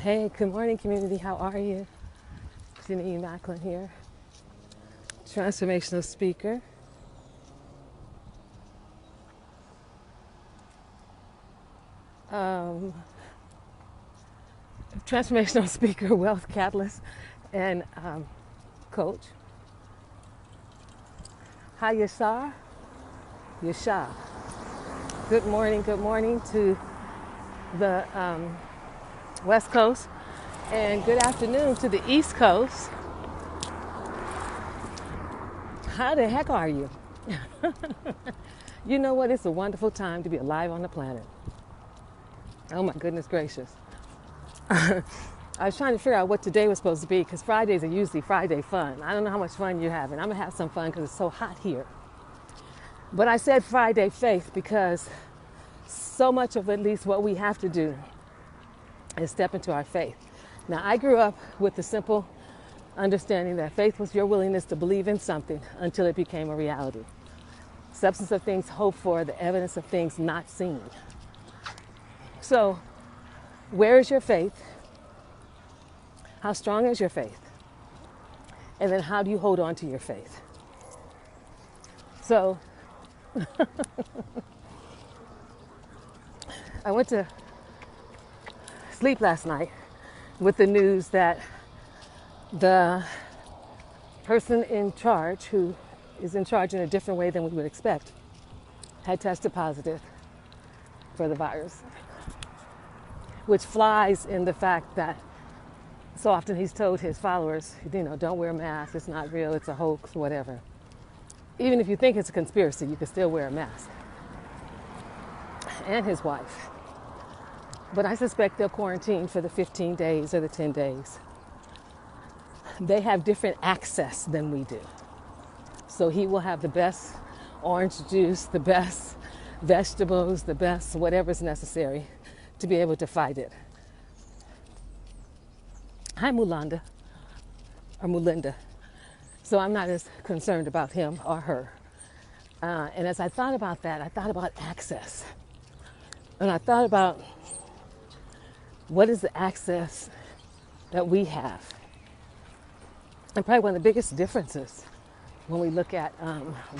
Hey, good morning, community. How are you? Jenenne Macklin here, transformational speaker. Um, Transformational speaker, wealth catalyst, and coach. Hi, Yashar. Yashar. Good morning to the West Coast, and good afternoon to the East Coast. How the heck are you? You know what? It's a wonderful time to be alive on the planet. Oh my goodness gracious. I was trying to figure out what today was supposed to be because Fridays are usually Friday fun. I don't know how much fun you're having. I'm going to have some fun because it's so hot here. But I said Friday faith because so much of at least what we have to do is step into our faith. Now, I grew up with the simple understanding that faith was your willingness to believe in something until it became a reality. Substance of things hoped for, the evidence of things not seen. So, where is your faith? How strong is your faith? And then how do you hold on to your faith? So, I went to sleep last night with the news that the person in charge, who is in charge in a different way than we would expect, had tested positive for the virus, which flies in the fact that so often he's told his followers, don't wear a mask, it's not real, it's a hoax, whatever. Even if you think it's a conspiracy, you can still wear a mask. And his wife. But I suspect they'll quarantine for the 15 days or the 10 days. They have different access than we do. So he will have the best orange juice, the best vegetables, the best whatever's necessary to be able to fight it. Hi, Mulinda. So I'm not as concerned about him or her. And as I thought about that, I thought about access. And I thought about what is the access that we have. And probably one of the biggest differences when we look at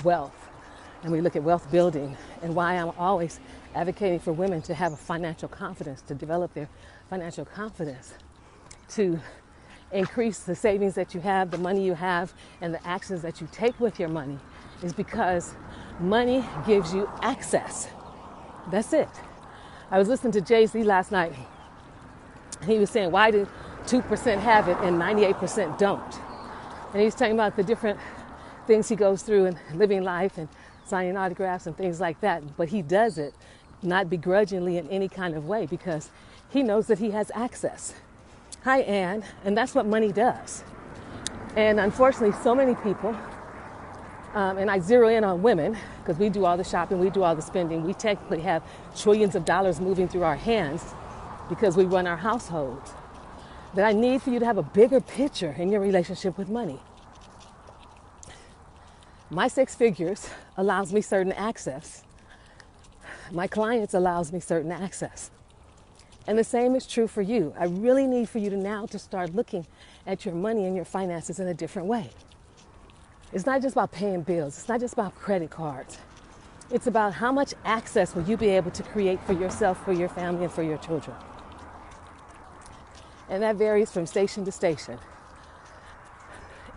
wealth and we look at wealth building, and why I'm always advocating for women to have a financial confidence, to develop their financial confidence, to increase the savings that you have, the money you have, and the actions that you take with your money, is because money gives you access. That's it. I was listening to Jay-Z last night. He was saying, why do 2% have it and 98% don't? And he's talking about the different things he goes through in living life and signing autographs and things like that. But he does it not begrudgingly in any kind of way because he knows that he has access. Hi, Ann. And that's what money does. And unfortunately, so many people, and I zero in on women because we do all the shopping, we do all the spending. We technically have trillions of dollars moving through our hands because we run our households. That I need for you to have a bigger picture in your relationship with money. My 6 figures allows me certain access. My clients allows me certain access. And the same is true for you. I really need for you to now to start looking at your money and your finances in a different way. It's not just about paying bills. It's not just about credit cards. It's about how much access will you be able to create for yourself, for your family, and for your children. And that varies from station to station.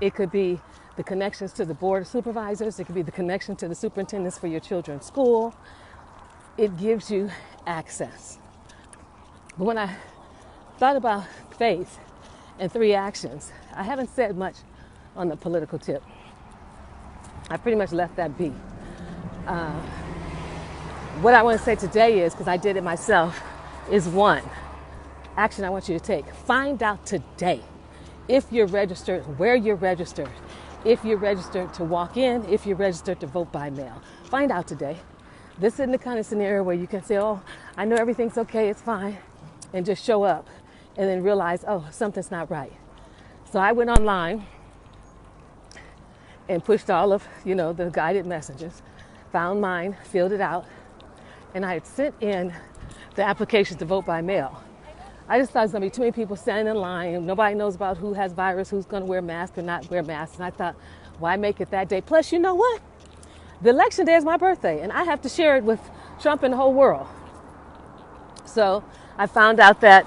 It could be the connections to the board of supervisors. It could be the connection to the superintendents for your children's school. It gives you access. But when I thought about faith and 3 actions, I haven't said much on the political tip. I pretty much left that be. What I want to say today is, because I did it myself, is 1. Action I want you to take. Find out today if you're registered, where you're registered, if you're registered to walk in, if you're registered to vote by mail. Find out today. This isn't the kind of scenario where you can say, oh, I know everything's okay, it's fine, and just show up and then realize, oh, something's not right. So I went online and pushed all of, the guided messages, found mine, filled it out, and I had sent in the application to vote by mail. I just thought it was going to be too many people standing in line. Nobody knows about who has virus, who's going to wear masks or not wear masks. And I thought, why make it that day? Plus, you know what? The election day is my birthday, and I have to share it with Trump and the whole world. So I found out that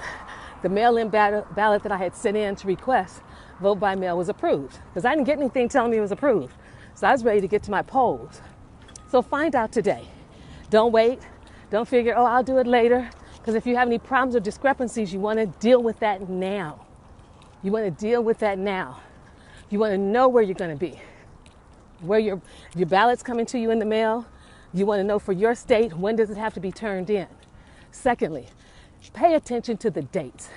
the mail-in ballot that I had sent in to request vote by mail was approved, because I didn't get anything telling me it was approved. So I was ready to get to my polls. So find out today. Don't wait. Don't figure, oh, I'll do it later. Because if you have any problems or discrepancies, you want to deal with that now. You want to deal with that now. You want to know where you're going to be. Where your ballot's coming to you in the mail. You want to know for your state, when does it have to be turned in? Secondly, pay attention to the dates.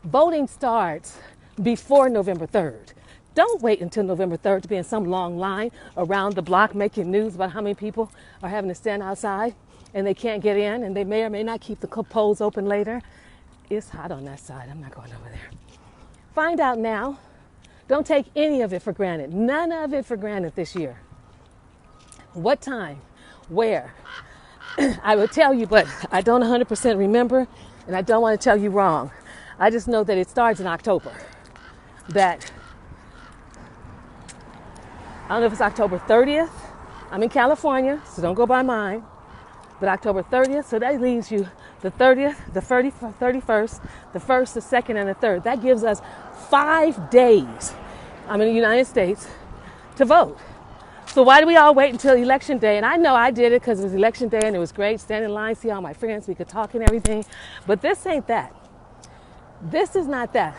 Voting starts before November 3rd. Don't wait until November 3rd to be in some long line around the block making news about how many people are having to stand outside and they can't get in, and they may or may not keep the polls open later. It's hot on that side. I'm not going over there. Find out now. Don't take any of it for granted. None of it for granted this year. What time? Where? I will tell you, but I don't 100% remember, and I don't want to tell you wrong. I just know that it starts in October. That, I don't know if it's October 30th. I'm in California, so don't go by mine. But October 30th, so that leaves you the 30th, the 31st, the 1st, the 2nd, and the 3rd. That gives us 5 days, I'm in the United States, to vote. So why do we all wait until election day? And I know I did it because it was election day and it was great, stand in line, see all my friends, we could talk and everything. But this ain't that. This is not that.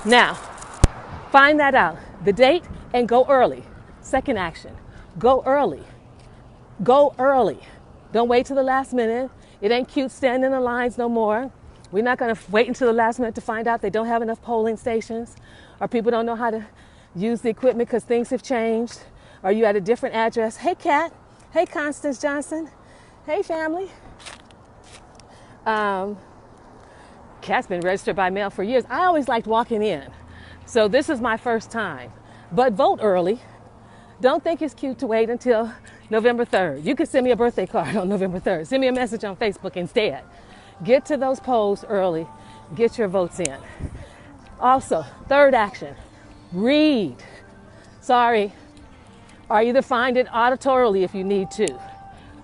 Now, find that out, the date, and go early. Second action, go early. Go early. Don't wait till the last minute. It ain't cute standing in the lines no more. We're not going to wait until the last minute to find out they don't have enough polling stations, or people don't know how to use the equipment because things have changed, or you at a different address. Hey, Kat. Hey, Constance Johnson. Hey, family. Kat's been registered by mail for years. I always liked walking in, so this is my first time. But vote early. Don't think it's cute to wait until November 3rd. You can send me a birthday card on November 3rd. Send me a message on Facebook instead. Get to those polls early. Get your votes in. Also, third action, read. Sorry, or either find it auditorily if you need to.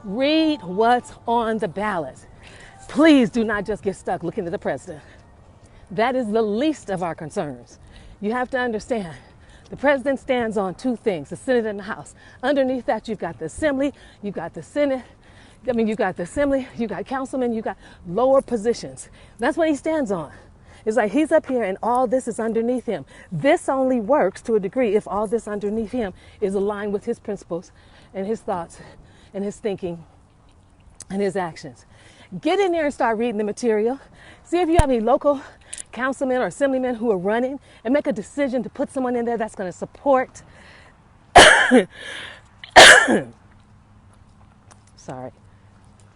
Read what's on the ballot. Please do not just get stuck looking at the president. That is the least of our concerns. You have to understand, the president stands on 2 things, the Senate and the House. Underneath that, you've got the Assembly, you've got the Senate. You've got the Assembly, you've got councilmen, you've got lower positions. That's what he stands on. It's like he's up here and all this is underneath him. This only works to a degree if all this underneath him is aligned with his principles and his thoughts and his thinking and his actions. Get in there and start reading the material. See if you have any local councilmen or assemblymen who are running, and make a decision to put someone in there that's going to support. Sorry,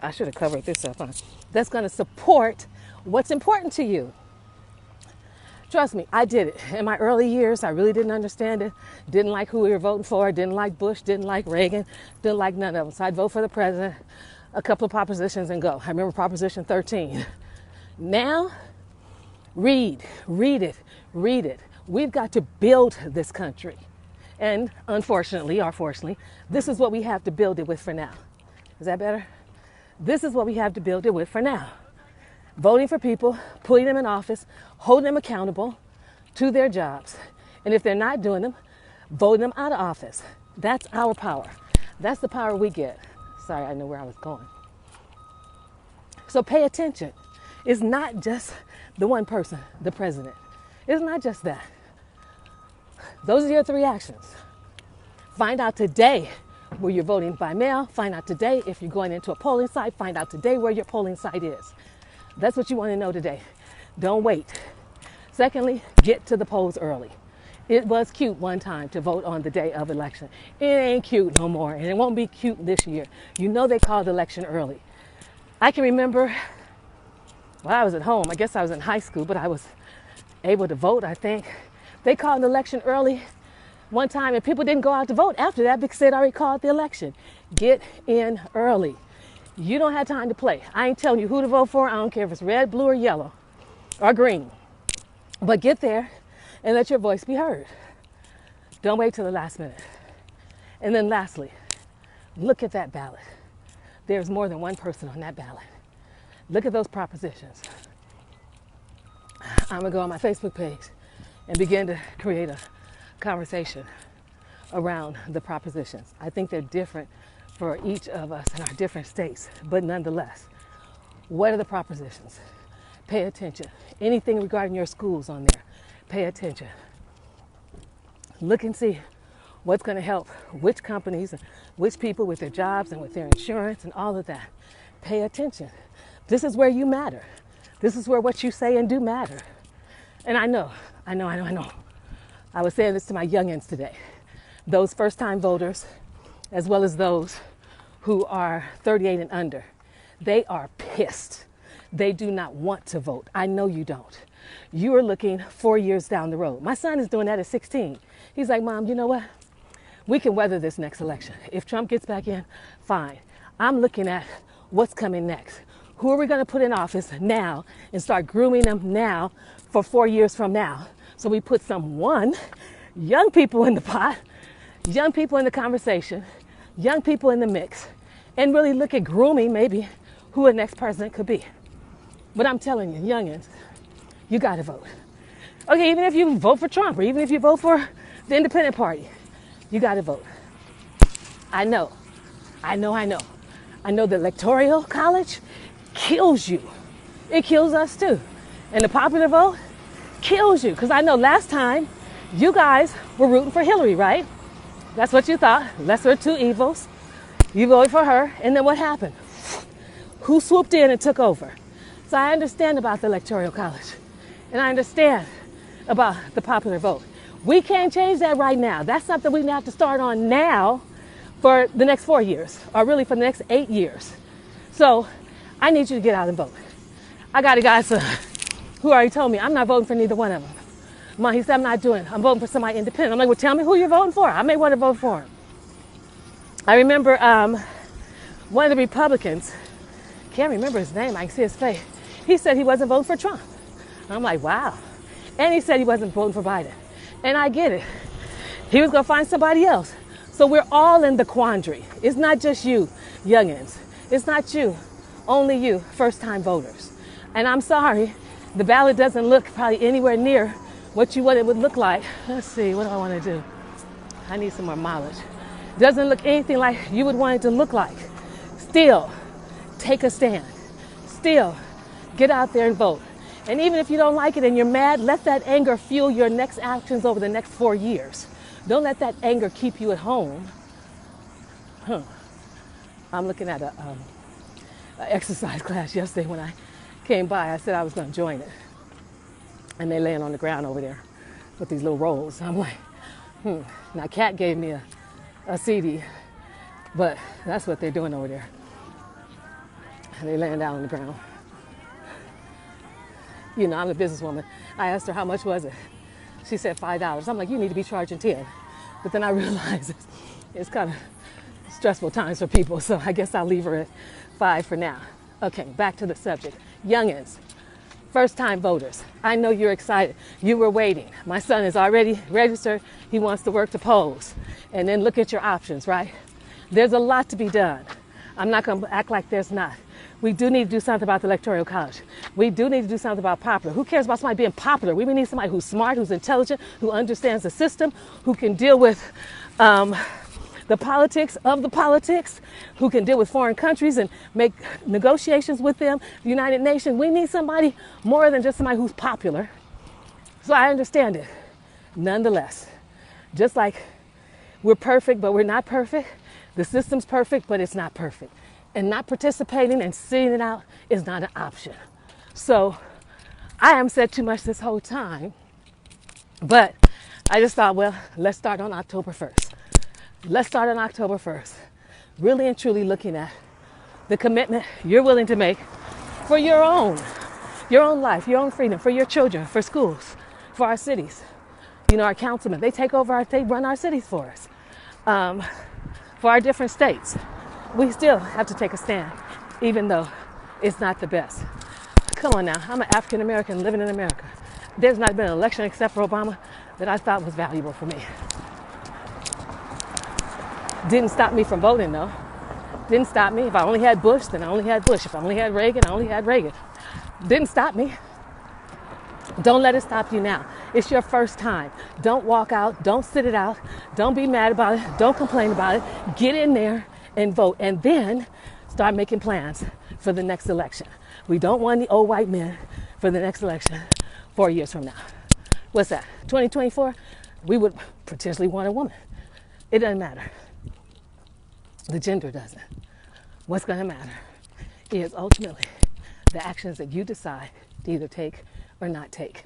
I should have covered this up. That's going to support what's important to you. Trust me, I did it. In my early years, I really didn't understand it. Didn't like who we were voting for. Didn't like Bush. Didn't like Reagan. Didn't like none of them. So I'd vote for the president, a couple of propositions, and go. I remember Proposition 13. Now, read it. We've got to build this country. And unfortunately, or fortunately, this is what we have to build it with for now. Is that better? This is what we have to build it with for now. Voting for people, putting them in office, holding them accountable to their jobs. And if they're not doing them, voting them out of office. That's our power. That's the power we get. Sorry, I know where I was going. So pay attention. It's not just the one person, the president. It's not just that. Those are your 3 actions. Find out today where you're voting by mail. Find out today if you're going into a polling site. Find out today where your polling site is. That's what you want to know today. Don't wait. Secondly, get to the polls early. It was cute one time to vote on the day of election. It ain't cute no more, and it won't be cute this year. You know they called election early. I can remember, well, I was at home. I guess I was in high school, but I was able to vote, I think. They called an election early one time, and people didn't go out to vote after that because they'd already called the election. Get in early. You don't have time to play. I ain't telling you who to vote for. I don't care if it's red, blue, or yellow, or green. But get there and let your voice be heard. Don't wait till the last minute. And then lastly, look at that ballot. There's more than one person on that ballot. Look at those propositions. I'm going to go on my Facebook page and begin to create a conversation around the propositions. I think they're different for each of us in our different states, but nonetheless, what are the propositions? Pay attention. Anything regarding your schools on there, pay attention. Look and see what's going to help which companies and which people with their jobs and with their insurance and all of that. Pay attention. This is where you matter. This is where what you say and do matter. And I know. I was saying this to my youngins today. Those first-time voters, as well as those who are 38 and under, they are pissed. They do not want to vote. I know you don't. You are looking 4 years down the road. My son is doing that at 16. He's like, Mom, you know what? We can weather this next election. If Trump gets back in, fine. I'm looking at what's coming next. Who are we going to put in office now and start grooming them now for 4 years from now? So we put young people in the pot, young people in the conversation, young people in the mix, and really look at grooming maybe who the next president could be. But I'm telling you, youngins, you got to vote. Okay, even if you vote for Trump or even if you vote for the Independent Party, you got to vote. I know the Electoral College kills you. It kills us too. And the popular vote kills you. Because I know last time you guys were rooting for Hillary, right? That's what you thought. Lesser of two evils. You voted for her. And then what happened? Who swooped in and took over? So I understand about the Electoral College. And I understand about the popular vote. We can't change that right now. That's something we have to start on now for the next 4 years, or really for the next 8 years. So I need you to get out and vote. I got a guy who already told me I'm not voting for neither one of them. Mom, he said I'm voting for somebody independent. I'm like, well, tell me who you're voting for. I may want to vote for him. I remember one of the Republicans, can't remember his name, I can see his face. He said he wasn't voting for Trump. I'm like, wow. And he said he wasn't voting for Biden. And I get it. He was going to find somebody else. So we're all in the quandary. It's not just you, youngins. It's not you, only you, first-time voters. And I'm sorry, the ballot doesn't look probably anywhere near what it would look like. Let's see, what do I want to do? I need some more mileage. Doesn't look anything like you would want it to look like. Still, take a stand. Still, get out there and vote. And even if you don't like it and you're mad, let that anger fuel your next actions over the next 4 years. Don't let that anger keep you at home. I'm looking at an exercise class yesterday when I came by. I said I was going to join it. And they laying on the ground over there with these little rolls. I'm like, Now, Kat gave me a CD, but that's what they're doing over there. And they laying down on the ground. You know, I'm a businesswoman. I asked her how much was it. She said $5. I'm like, you need to be charging 10. But then I realized it's kind of stressful times for people, so I guess I'll leave her at 5 for now. Okay, back to the subject. Youngins, first-time voters. I know you're excited. You were waiting. My son is already registered. He wants to work the polls. And then look at your options, right? There's a lot to be done. I'm not going to act like there's not. We do need to do something about the Electoral College. We do need to do something about popular. Who cares about somebody being popular? We need somebody who's smart, who's intelligent, who understands the system, who can deal with the politics of the politics, who can deal with foreign countries and make negotiations with them, the United Nations. We need somebody more than just somebody who's popular. So I understand it. Nonetheless, just like we're perfect, but we're not perfect, the system's perfect, but it's not perfect. And not participating and sitting it out is not an option. So I haven't said too much this whole time, but I just thought, well, let's start on October 1st. Let's start on October 1st. Really and truly looking at the commitment you're willing to make for your own life, your own freedom, for your children, for schools, for our cities. You know, our councilmen, they run our cities for us. For our different states. We still have to take a stand. even though it's not the best. Come on now, I'm an African American living in America. There's not been an election except for Obama that I thought was valuable for me. Didn't stop me from voting though. Didn't stop me. If I only had Bush, then I only had Bush. If I only had Reagan, I only had Reagan. Didn't stop me. Don't let it stop you now. It's your first time. Don't walk out. Don't sit it out. Don't be mad about it. Don't complain about it. Get in there and vote. And then start making plans for the next election. We don't want the old white men for the next election 4 years from now. What's that? 2024? We would potentially want a woman. It doesn't matter. The gender doesn't. What's going to matter is ultimately the actions that you decide to either take or not take,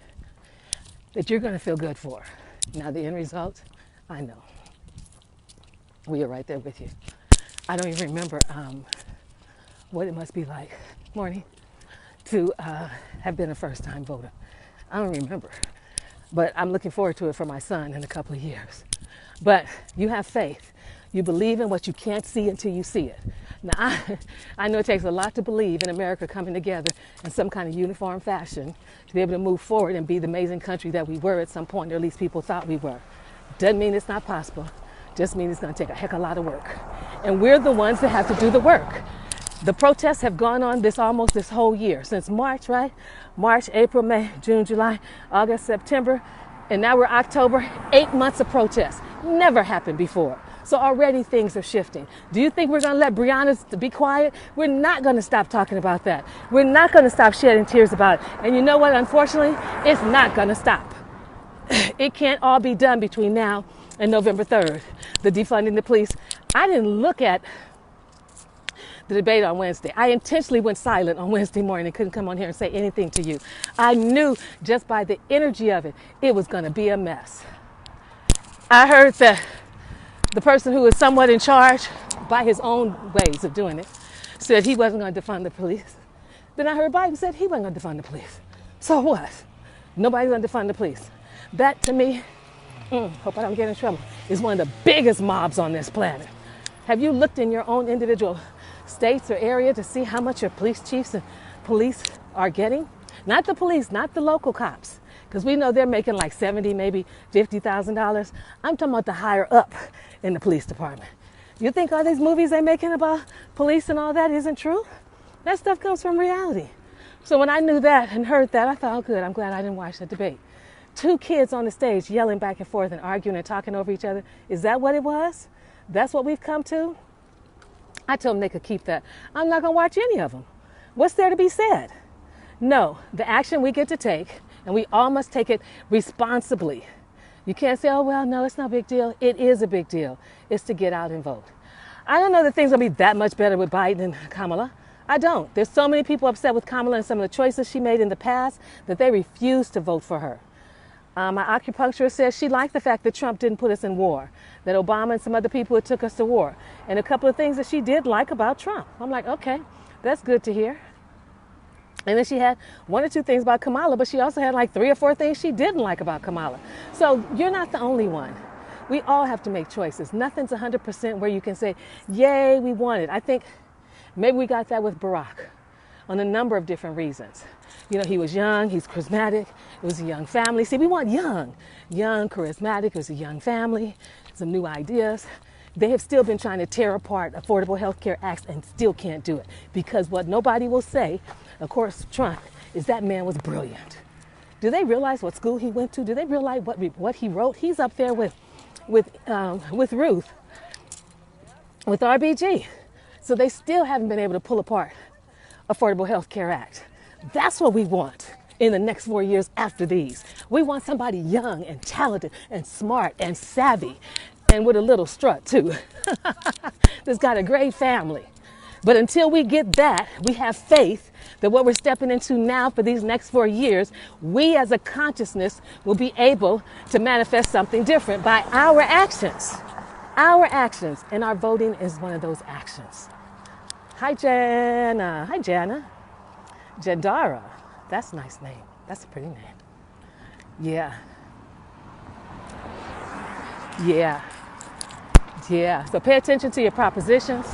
that you're going to feel good for. Now, the end result, I know. We are right there with you. I don't even remember what it must be like, morning, to have been a first-time voter. I don't remember. But I'm looking forward to it for my son in a couple of years. But you have faith. You believe in what you can't see until you see it. Now, I know it takes a lot to believe in America coming together in some kind of uniform fashion to be able to move forward and be the amazing country that we were at some point, or at least people thought we were. Doesn't mean it's not possible. Just means it's going to take a heck of a lot of work. And we're the ones that have to do the work. The protests have gone on almost this whole year, since March, right? March, April, May, June, July, August, September, and now we're October. 8 months of protests. Never happened before. So already things are shifting. Do you think we're going to let Breonna be quiet? We're not going to stop talking about that. We're not going to stop shedding tears about it. And you know what? Unfortunately, it's not going to stop. It can't all be done between now and November 3rd. The defunding the police. I didn't look at the debate on Wednesday. I intentionally went silent on Wednesday morning and couldn't come on here and say anything to you. I knew just by the energy of it, it was going to be a mess. I heard that the person who was somewhat in charge, by his own ways of doing it, said he wasn't going to defund the police. Then I heard Biden said he wasn't going to defund the police. So what? Nobody's going to defund the police. That, to me, hope I don't get in trouble, is one of the biggest mobs on this planet. Have you looked in your own individual states or area to see how much your police chiefs and police are getting? Not the police, not the local cops, because we know they're making like $70,000, maybe $50,000. I'm talking about the higher up in the police department. You think all these movies they're making about police and all that isn't true? That stuff comes from reality. So when I knew that and heard that, I thought, oh good, I'm glad I didn't watch the debate. 2 kids on the stage yelling back and forth and arguing and talking over each other. Is that what it was? That's what we've come to? I told them they could keep that. I'm not going to watch any of them. What's there to be said? No, the action we get to take, and we all must take it responsibly. You can't say, oh, well, no, it's no big deal. It is a big deal. It's to get out and vote. I don't know that things will be that much better with Biden and Kamala. I don't. There's so many people upset with Kamala and some of the choices she made in the past that they refuse to vote for her. My acupuncturist says she liked the fact that Trump didn't put us in war, that Obama and some other people took us to war, and a couple of things that she did like about Trump. I'm like, okay, that's good to hear. And then she had 1 or 2 things about Kamala, but she also had like 3 or 4 things she didn't like about Kamala. So you're not the only one. We all have to make choices. Nothing's 100% where you can say, yay, we won it. I think maybe we got that with Barack on a number of different reasons. You know, he was young, he's charismatic, it was a young family. See, we want young, charismatic, it was a young family, some new ideas. They have still been trying to tear apart Affordable Health Care Acts and still can't do it. Because what nobody will say, of course, Trump, is that man was brilliant. Do they realize what school he went to? Do they realize what he wrote? He's up there with Ruth, with RBG. So they still haven't been able to pull apart Affordable Health Care Act. That's what we want in the next 4 years after these. We want somebody young and talented and smart and savvy and with a little strut too. That's got a great family. But until we get that, we have faith that what we're stepping into now for these next 4 years, we as a consciousness will be able to manifest something different by our actions. Our actions, and our voting is one of those actions. Hi, Jana. Hi, Jana. Jadara. That's a nice name. That's a pretty name. Yeah. Yeah. Yeah. So pay attention to your propositions.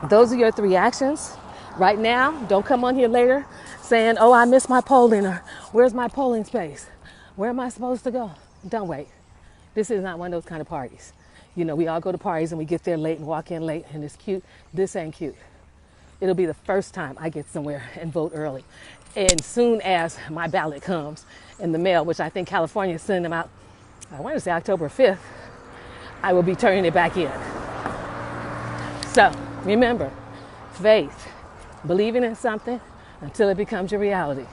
Those are your 3 actions. Right now, don't come on here later saying, oh, I missed my polling, or where's my polling space? Where am I supposed to go? Don't wait. This is not one of those kind of parties. You know, we all go to parties and we get there late and walk in late and it's cute. This ain't cute. It'll be the first time I get somewhere and vote early. And soon as my ballot comes in the mail, which I think California is sending them out, I want to say October 5th, I will be turning it back in. So remember, faith, believing in something until it becomes your reality.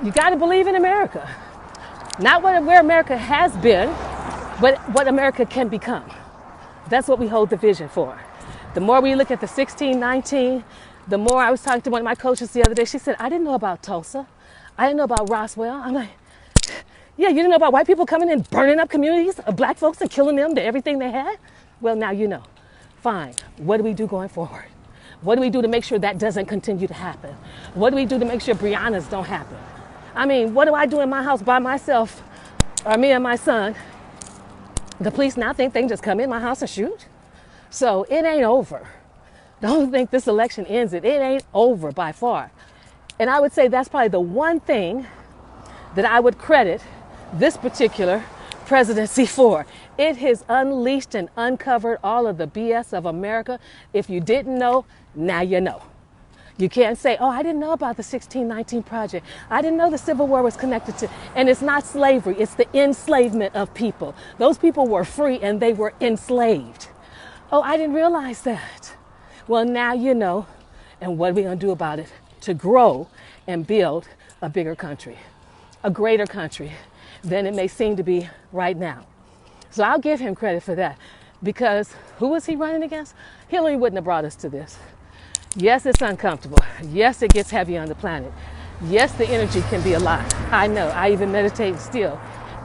You got to believe in America. Not where America has been, but what America can become. That's what we hold the vision for. The more we look at the 1619, the more I was talking to one of my coaches the other day. She said, I didn't know about Tulsa. I didn't know about Roswell. I'm like, yeah, you didn't know about white people coming in, burning up communities of black folks and killing them to everything they had? Well, now you know. Fine. What do we do going forward? What do we do to make sure that doesn't continue to happen? What do we do to make sure Briannas don't happen? I mean, what do I do in my house by myself, or me and my son? The police now think they can just come in my house and shoot? So it ain't over. Don't think this election ends it. It ain't over by far. And I would say that's probably the one thing that I would credit this particular presidency for. It has unleashed and uncovered all of the BS of America. If you didn't know, now you know. You can't say, oh, I didn't know about the 1619 Project. I didn't know the Civil War was connected to, and it's not slavery, it's the enslavement of people. Those people were free and they were enslaved. Oh, I didn't realize that. Well, now you know, and what are we gonna do about it to grow and build a bigger country, a greater country than it may seem to be right now. So I'll give him credit for that, because who was he running against? Hillary wouldn't have brought us to this. Yes, it's uncomfortable. Yes, it gets heavy on the planet. Yes, the energy can be a lot. I know. I even meditate and still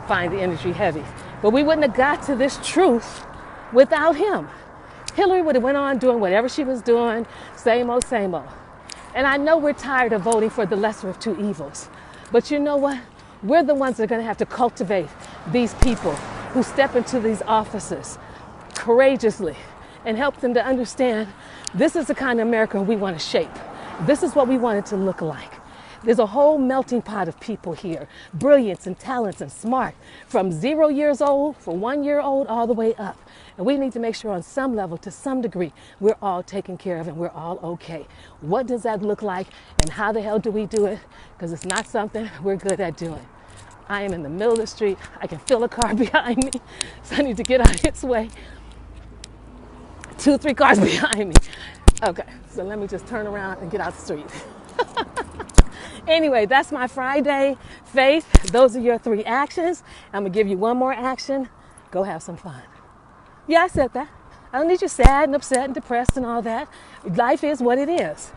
find the energy heavy. But we wouldn't have got to this truth without him. Hillary would have went on doing whatever she was doing, same old, same old. And I know we're tired of voting for the lesser of two evils. But you know what? We're the ones that are going to have to cultivate these people who step into these offices courageously and help them to understand this is the kind of America we want to shape. This is what we want it to look like. There's a whole melting pot of people here, brilliance and talents and smart, from 0 years old, for 1 year old, all the way up. And we need to make sure on some level, to some degree, we're all taken care of and we're all okay. What does that look like, and how the hell do we do it? Because it's not something we're good at doing. I am in the middle of the street. I can feel a car behind me, so I need to get out of its way. 2, 3 cars behind me. Okay, so let me just turn around and get out the street. Anyway, that's my Friday faith. Those are your 3 actions. I'm gonna give you one more action. Go have some fun. Yeah, I said that. I don't need you sad and upset and depressed and all that. Life is what it is.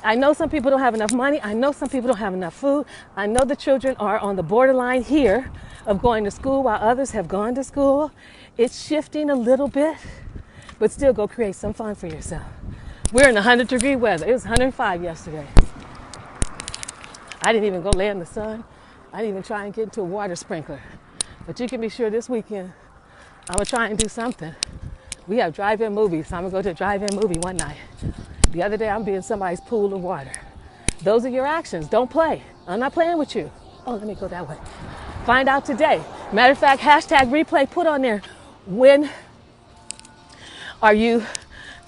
I know some people don't have enough money. I know some people don't have enough food. I know the children are on the borderline here of going to school while others have gone to school. It's shifting a little bit, but still go create some fun for yourself. We're in 100-degree weather. It was 105 yesterday. I didn't even go lay in the sun. I didn't even try and get into a water sprinkler. But you can be sure this weekend, I'm gonna try and do something. We have drive-in movies, so I'm gonna go to a drive-in movie one night. The other day, I'm being somebody's pool of water. Those are your actions. Don't play. I'm not playing with you. Oh, let me go that way. Find out today. Matter of fact, hashtag replay, put on there. When are you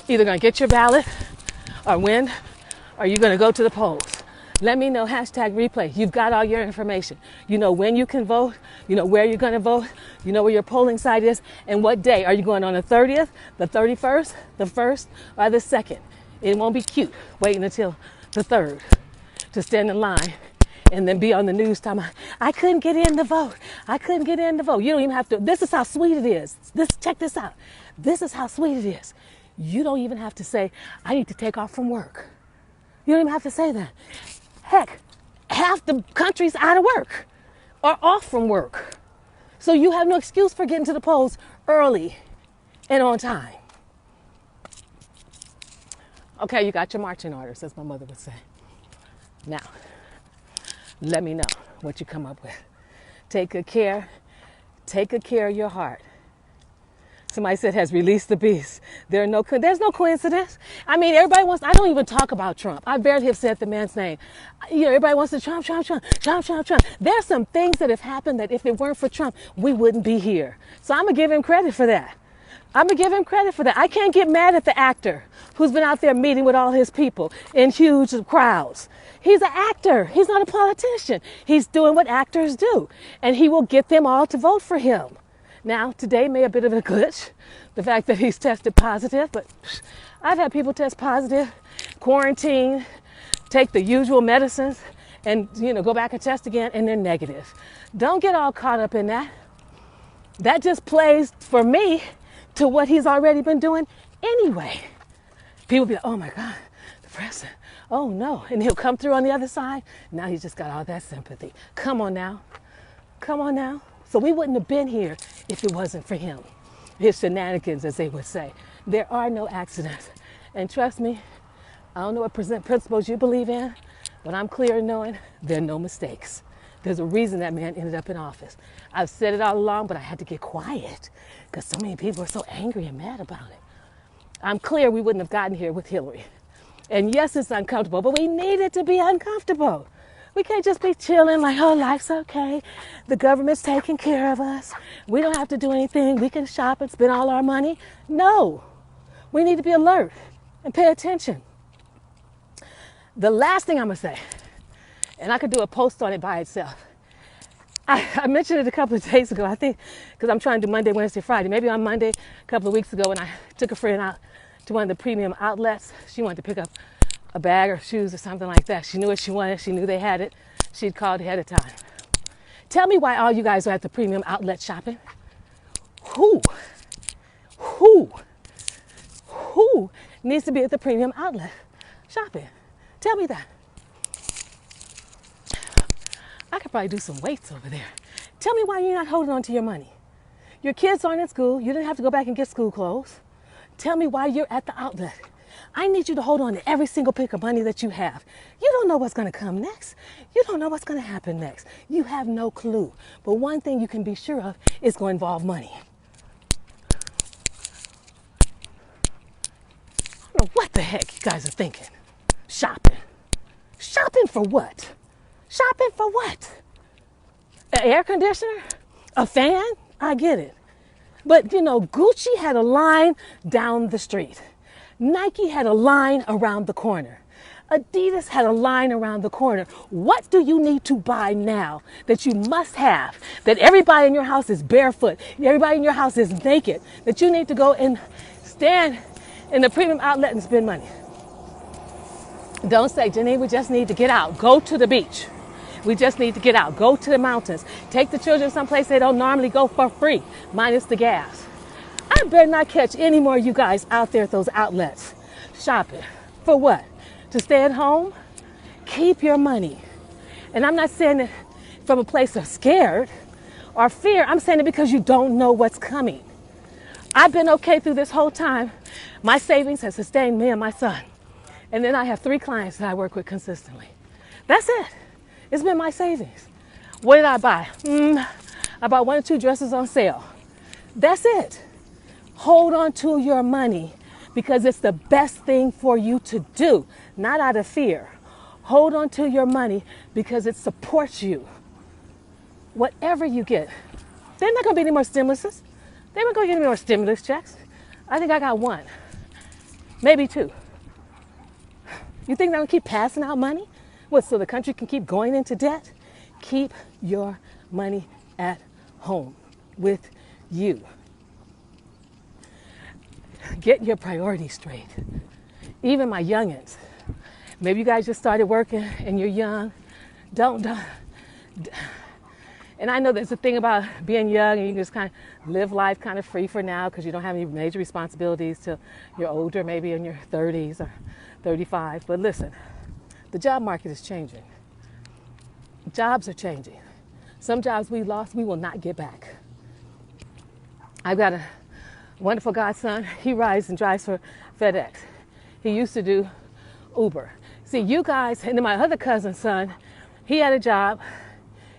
either going to get your ballot, or when are you going to go to the polls? Let me know, hashtag replay. You've got all your information. You know when you can vote. You know where you're going to vote. You know where your polling site is. And what day. Are you going on the 30th, the 31st, the 1st, or the 2nd? It won't be cute waiting until the 3rd to stand in line and then be on the news talking about, I couldn't get in to vote. I couldn't get in to vote. You don't even have to. This is how sweet it is. Check this out. This is how sweet it is. You don't even have to say, I need to take off from work. You don't even have to say that. Heck, half the country's out of work or off from work. So you have no excuse for getting to the polls early and on time. Okay, you got your marching orders, as my mother would say. Now, let me know what you come up with. Take good care. Take good care of your heart. Somebody said has released the beast. There's no coincidence. I mean, everybody wants, I don't even talk about Trump. I barely have said the man's name. You know, everybody wants to Trump. There's some things that have happened that if it weren't for Trump, we wouldn't be here. So I'm going to give him credit for that. I can't get mad at the actor who's been out there meeting with all his people in huge crowds. He's an actor. He's not a politician. He's doing what actors do. And he will get them all to vote for him. Now, today may be a bit of a glitch, the fact that he's tested positive, but I've had people test positive, quarantine, take the usual medicines, and, you know, go back and test again, and they're negative. Don't get all caught up in that. That just plays, for me, to what he's already been doing anyway. People be like, oh my God, the president, oh no. And he'll come through on the other side. Now he's just got all that sympathy. Come on now. So we wouldn't have been here if it wasn't for him. His shenanigans, as they would say. There are no accidents. And trust me, I don't know what principles you believe in, but I'm clear in knowing there are no mistakes. There's a reason that man ended up in office. I've said it all along, but I had to get quiet because so many people are so angry and mad about it. I'm clear we wouldn't have gotten here with Hillary. And yes, it's uncomfortable, but we need it to be uncomfortable. We can't just be chilling like, oh, life's okay. The government's taking care of us. We don't have to do anything. We can shop and spend all our money. No, we need to be alert and pay attention. The last thing I'm going to say, and I could do a post on it by itself. I mentioned it a couple of days ago, I think, because I'm trying to do Monday, Wednesday, Friday. Maybe on Monday, a couple of weeks ago, when I took a friend out to one of the premium outlets. She wanted to pick up a bag or shoes or something like that. She knew what she wanted. She knew they had it. She'd called ahead of time. Tell me why all you guys are at the premium outlet shopping. Who needs to be at the premium outlet shopping? Tell me that. I could probably do some weights over there. Tell me why you're not holding on to your money. Your kids aren't in school. You didn't have to go back and get school clothes. Tell me why you're at the outlet. I need you to hold on to every single pick of money that you have. You don't know what's going to come next. You don't know what's going to happen next. You have no clue. But one thing you can be sure of is going to involve money. I don't know what the heck you guys are thinking. Shopping. Shopping for what? Shopping for what? An air conditioner? A fan? I get it. But, you know, Gucci had a line down the street. Nike had a line around the corner. Adidas had a line around the corner. What do you need to buy now that you must have, that everybody in your house is barefoot, everybody in your house is naked, that you need to go and stand in the premium outlet and spend money? Don't say, Jenenne, we just need to get out. Go to the beach. We just need to get out. Go to the mountains. Take the children someplace they don't normally go for free, minus the gas. I better not catch any more of you guys out there at those outlets shopping. For what? To stay at home? Keep your money. And I'm not saying it from a place of scared or fear. I'm saying it because you don't know what's coming. I've been okay through this whole time. My savings has sustained me and my son. And then I have 3 clients that I work with consistently. That's it. It's been my savings. What did I buy? I bought 1 or 2 dresses on sale. That's it. Hold on to your money because it's the best thing for you to do, not out of fear. Hold on to your money because it supports you. Whatever you get, there's not going to be any more stimuluses. They're not going to get any more stimulus checks. I think I got 1, maybe 2. You think they're going to keep passing out money? What, so the country can keep going into debt? Keep your money at home with you. Get your priorities straight. Even my youngins. Maybe you guys just started working and you're young. Don't. And I know there's a thing about being young and you can just kind of live life kind of free for now because you don't have any major responsibilities till you're older, maybe in your 30s or 35. But listen, the job market is changing. Jobs are changing. Some jobs we lost, we will not get back. I've got a wonderful godson. He rides and drives for FedEx. He used to do Uber. See, you guys, and then my other cousin's son, he had a job.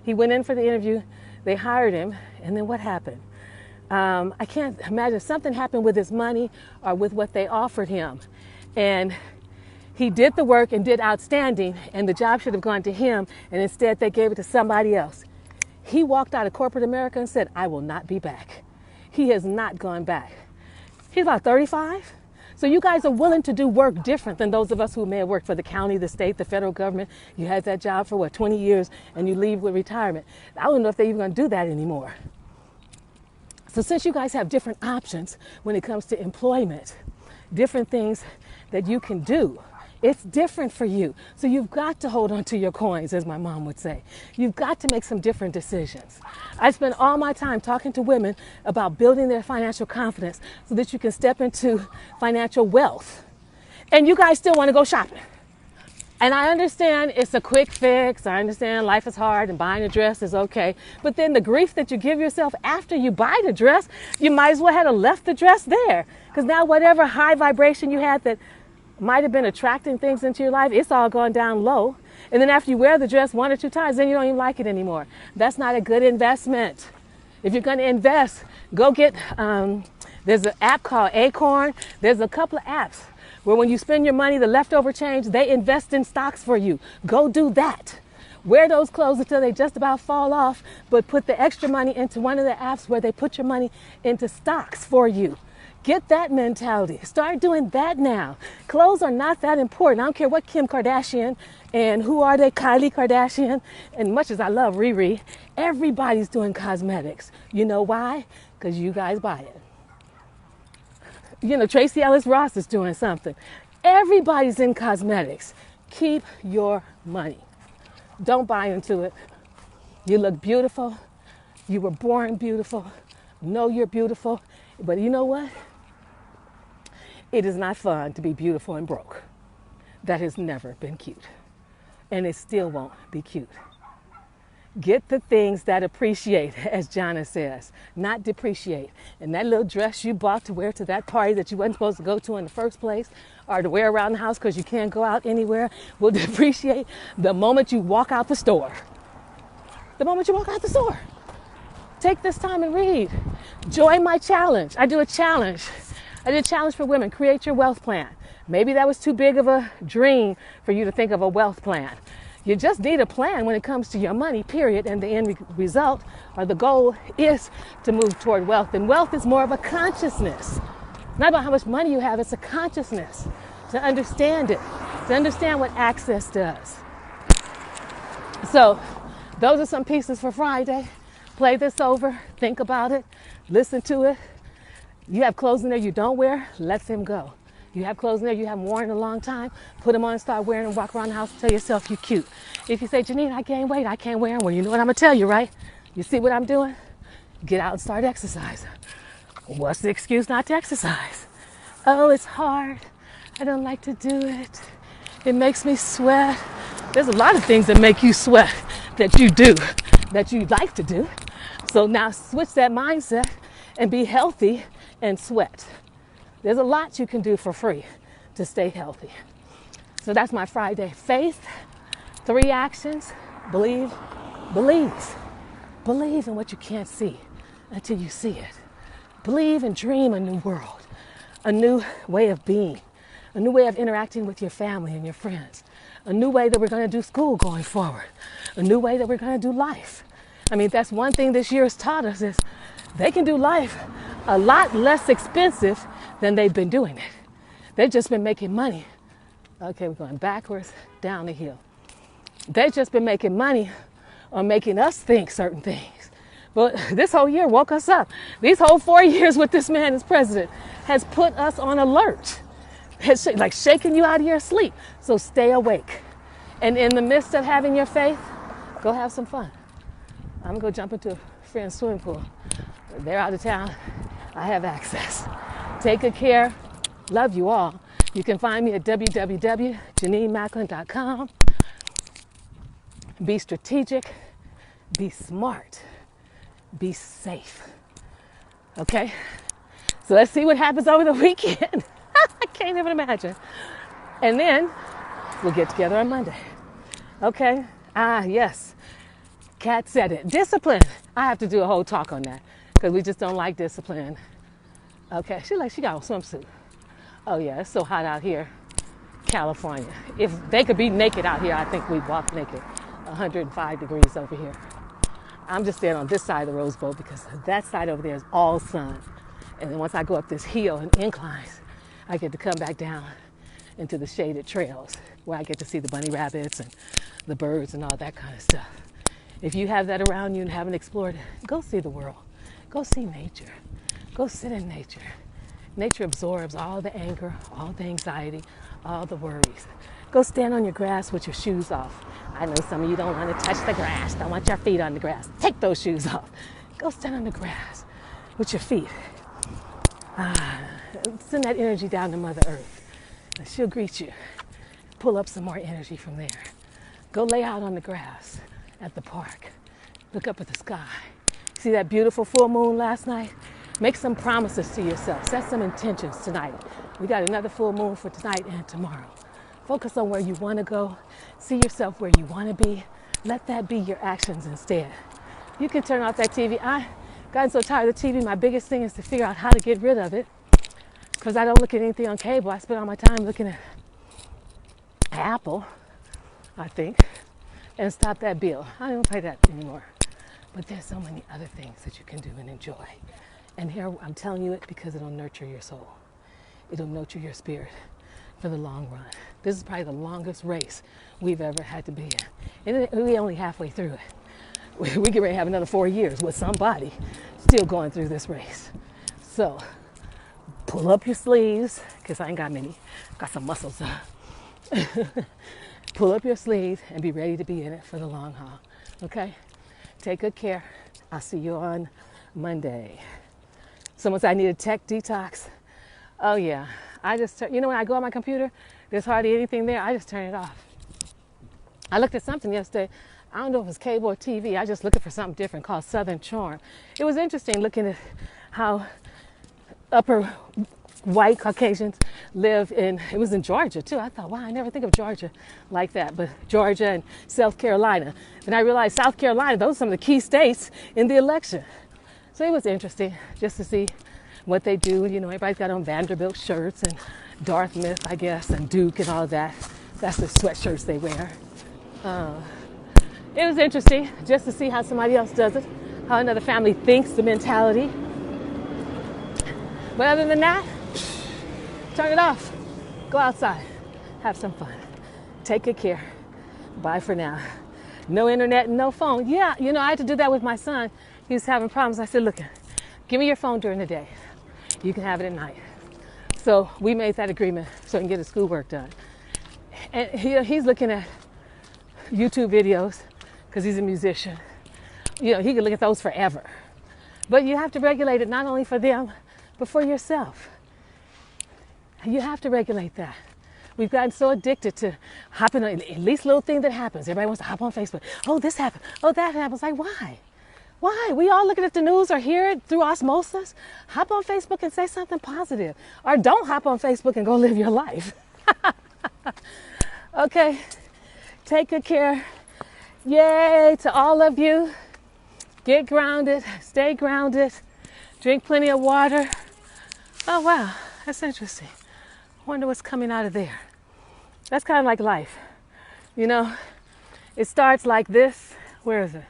He went in for the interview. They hired him. And then what happened? I can't imagine something happened with his money or with what they offered him. And he did the work and did outstanding, and the job should have gone to him, and instead they gave it to somebody else. He walked out of corporate America and said, I will not be back. He has not gone back. He's about 35. So you guys are willing to do work different than those of us who may have worked for the county, the state, the federal government. You had that job for 20 years and you leave with retirement. I don't know if they're even going to do that anymore. So since you guys have different options when it comes to employment, different things that you can do, it's different for you. So you've got to hold on to your coins, as my mom would say. You've got to make some different decisions. I spend all my time talking to women about building their financial confidence so that you can step into financial wealth. And you guys still want to go shopping. And I understand it's a quick fix. I understand life is hard and buying a dress is okay. But then the grief that you give yourself after you buy the dress, you might as well have left the dress there. Because now whatever high vibration you had that might have been attracting things into your life, it's all gone down low. And then after you wear the dress 1 or 2 times, then you don't even like it anymore. That's not a good investment. If you're going to invest, go get, there's an app called Acorn. There's a couple of apps where when you spend your money, the leftover change, they invest in stocks for you. Go do that. Wear those clothes until they just about fall off, but put the extra money into one of the apps where they put your money into stocks for you. Get that mentality. Start doing that now. Clothes are not that important. I don't care what Kim Kardashian and who are they, Kylie Kardashian, and much as I love Riri, everybody's doing cosmetics. You know why? Because you guys buy it. You know, Tracy Ellis Ross is doing something. Everybody's in cosmetics. Keep your money. Don't buy into it. You look beautiful. You were born beautiful. Know you're beautiful. But you know what? It is not fun to be beautiful and broke. That has never been cute. And it still won't be cute. Get the things that appreciate, as Jana says, not depreciate. And that little dress you bought to wear to that party that you wasn't supposed to go to in the first place, or to wear around the house because you can't go out anywhere, will depreciate the moment you walk out the store. The moment you walk out the store. Take this time and read. Join my challenge. I do a challenge. I did a challenge for women. Create your wealth plan. Maybe that was too big of a dream for you to think of a wealth plan. You just need a plan when it comes to your money, period. And the end result or the goal is to move toward wealth. And wealth is more of a consciousness. Not about how much money you have. It's a consciousness. To understand it. To understand what access does. So those are some pieces for Friday. Play this over. Think about it. Listen to it. You have clothes in there you don't wear. Let them go. You have clothes in there you haven't worn in a long time. Put them on and start wearing them. Walk around the house and tell yourself you're cute. If you say, Jenenne, I gained weight. I can't wear them. Well, you know what I'm going to tell you, right? You see what I'm doing? Get out and start exercising. What's the excuse not to exercise? Oh, it's hard. I don't like to do it. It makes me sweat. There's a lot of things that make you sweat that you do, that you like to do. So now switch that mindset and be healthy and sweat. There's a lot you can do for free to stay healthy. So that's my Friday. Faith, 3 actions, believe. Believe in what you can't see until you see it. Believe and dream a new world, a new way of being, a new way of interacting with your family and your friends, a new way that we're going to do school going forward, a new way that we're going to do life. I mean, that's one thing this year has taught us is they can do life a lot less expensive than they've been doing it. They've just been making money. Okay, we're going backwards, down the hill. They've just been making money on making us think certain things. But this whole year woke us up. These whole 4 years with this man as president has put us on alert. It's like shaking you out of your sleep. So stay awake. And in the midst of having your faith, go have some fun. I'm going to go jump into a friend's swimming pool. They're out of town. I have access. Take good care. Love you all. You can find me at www.JenenneMacklin.com. Be strategic. Be smart. Be safe. Okay? So let's see what happens over the weekend. I can't even imagine. And then we'll get together on Monday. Okay? Yes. Kat said it. Discipline. I have to do a whole talk on that. because we just don't like discipline. Okay, she got a swimsuit. Oh yeah, it's so hot out here, California. If they could be naked out here, I think we'd walk naked. 105 degrees over here. I'm just standing on this side of the Rose Bowl because that side over there is all sun. And then once I go up this hill and inclines, I get to come back down into the shaded trails where I get to see the bunny rabbits and the birds and all that kind of stuff. If you have that around you and haven't explored it, go see the world. Go see nature. Go sit in nature. Nature absorbs all the anger, all the anxiety, all the worries. Go stand on your grass with your shoes off. I know some of you don't want to touch the grass, don't want your feet on the grass. Take those shoes off. Go stand on the grass with your feet. Send that energy down to Mother Earth. And she'll greet you. Pull up some more energy from there. Go lay out on the grass at the park. Look up at the sky. See that beautiful full moon last night? Make some promises to yourself. Set some intentions tonight. We got another full moon for tonight and tomorrow. Focus on where you want to go. See yourself where you want to be. Let that be your actions instead. You can turn off that TV. I've gotten so tired of TV. My biggest thing is to figure out how to get rid of it, because I don't look at anything on cable. I spend all my time looking at Apple, I think, and stop that bill. I don't pay that anymore. But there's so many other things that you can do and enjoy. And here I'm telling you it because it'll nurture your soul. It'll nurture your spirit for the long run. This is probably the longest race we've ever had to be in. And we're only halfway through it. We get ready to have another 4 years with somebody still going through this race. So pull up your sleeves, because I ain't got many. Got some muscles. Pull up your sleeves and be ready to be in it for the long haul. Okay? Take good care. I'll see you on Monday. Someone said I need a tech detox. Oh yeah. I just, when I go on my computer, there's hardly anything there. I just turn it off. I looked at something yesterday. I don't know if it's cable or TV. I just looking for something different called Southern Charm. It was interesting looking at how upper white Caucasians live in, it was in Georgia too. I thought, wow, I never think of Georgia like that, but Georgia and South Carolina. And I realized South Carolina, those are some of the key states in the election. So it was interesting just to see what they do. Everybody's got on Vanderbilt shirts and Dartmouth, I guess, and Duke and all that. That's the sweatshirts they wear. It was interesting just to see how somebody else does it, how another family thinks, the mentality. But other than that, turn it off. Go outside. Have some fun. Take good care. Bye for now. No internet and no phone. Yeah, I had to do that with my son. He was having problems. I said, look, give me your phone during the day. You can have it at night. So we made that agreement so he can get his schoolwork done. And he's looking at YouTube videos because he's a musician. He can look at those forever. But you have to regulate it not only for them, but for yourself. You have to regulate that. We've gotten so addicted to hopping on at least little thing that happens. Everybody wants to hop on Facebook. Oh, this happened. Oh, that happened. It's like, why? Why? We all looking at the news or hear it through osmosis. Hop on Facebook and say something positive. Or don't hop on Facebook and go live your life. Okay. Take good care. Yay to all of you. Get grounded. Stay grounded. Drink plenty of water. Oh, wow. That's interesting. I wonder what's coming out of there. That's kind of like life. It starts like this. Where is it?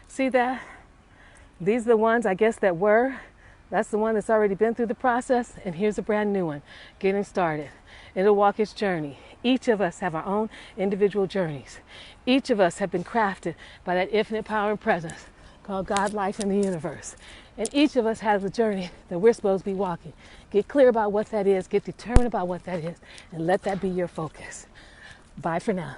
See that? These are the ones, I guess, that were. That's the one that's already been through the process. And here's a brand new one, getting started. It'll walk its journey. Each of us have our own individual journeys. Each of us have been crafted by that infinite power and presence called God, life, and the universe. And each of us has a journey that we're supposed to be walking. Get clear about what that is. Get determined about what that is. And let that be your focus. Bye for now.